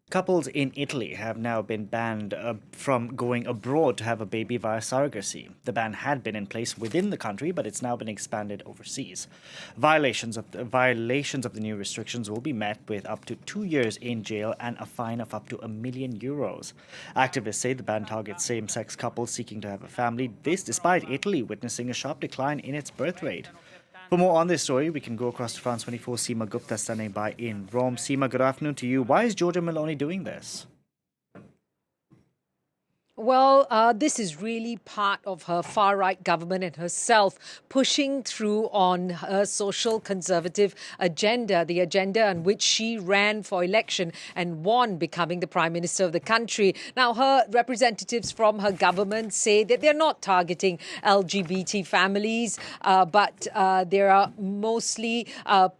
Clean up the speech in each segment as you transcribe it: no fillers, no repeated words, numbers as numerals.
Couples in Italy have now been banned from going abroad to have a baby via surrogacy. The ban had been in place within the country, but it's now been expanded overseas. Violations of the new restrictions will be met with up to 2 years in jail and a fine of up to €1 million. Activists say the ban targets same-sex couples seeking to have a family. This despite Italy witnessing a sharp decline in its birth rate. For more on this story, we can go across to France 24. Seema Gupta standing by in Rome. Seema, good afternoon to you. Why is Giorgia Meloni doing this? Well, this is really part of her far-right government and herself pushing through on her social conservative agenda, the agenda on which she ran for election and won, becoming the Prime Minister of the country. Now, her representatives from her government say that they're not targeting LGBT families, but there are mostly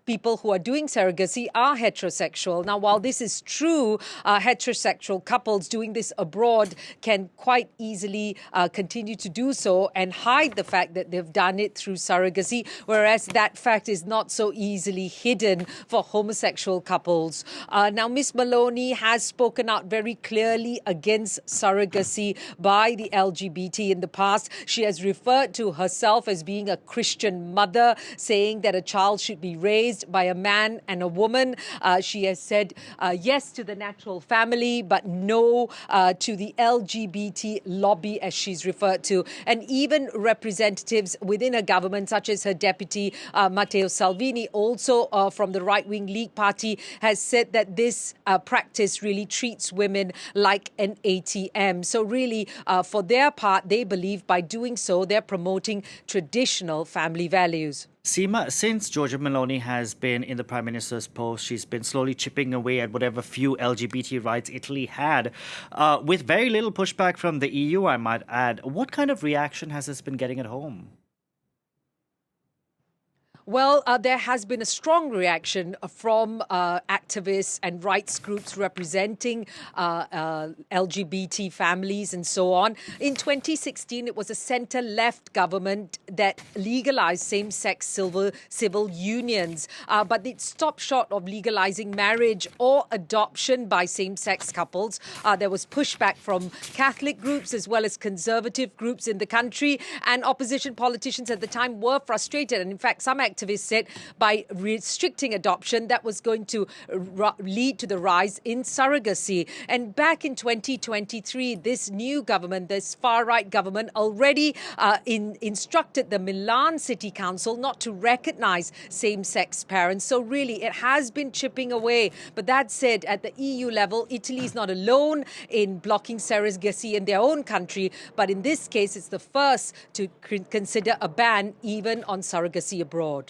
people who are doing surrogacy are heterosexual. Now, while this is true, heterosexual couples doing this abroad can quite easily continue to do so and hide the fact that they've done it through surrogacy, whereas that fact is not so easily hidden for homosexual couples. Now, Ms. Meloni has spoken out very clearly against surrogacy by the LGBT in the past. She has referred to herself as being a Christian mother, saying that a child should be raised by a man and a woman. She has said yes to the natural family, but no to the LGBT lobby, as she's referred to. And even representatives within her government, such as her deputy, Matteo Salvini, also from the right-wing League Party, has said that this practice really treats women like an ATM. So really, for their part, they believe by doing so, they're promoting traditional family values. Seema, since Giorgia Meloni has been in the Prime Minister's post, she's been slowly chipping away at whatever few LGBT rights Italy had, with very little pushback from the EU, I might add. What kind of reaction has this been getting at home? Well, there has been a strong reaction from activists and rights groups representing LGBT families and so on. In 2016, it was a centre-left government that legalized same-sex civil unions, but it stopped short of legalizing marriage or adoption by same-sex couples. There was pushback from Catholic groups as well as conservative groups in the country, and opposition politicians at the time were frustrated. And in fact, some activists said by restricting adoption, that was going to lead to the rise in surrogacy. And back in 2023, this new government, this far-right government, already instructed the Milan City Council not to recognize same-sex parents. So really, it has been chipping away. But that said, at the EU level, Italy is not alone in blocking surrogacy in their own country. But in this case, it's the first to consider a ban even on surrogacy abroad.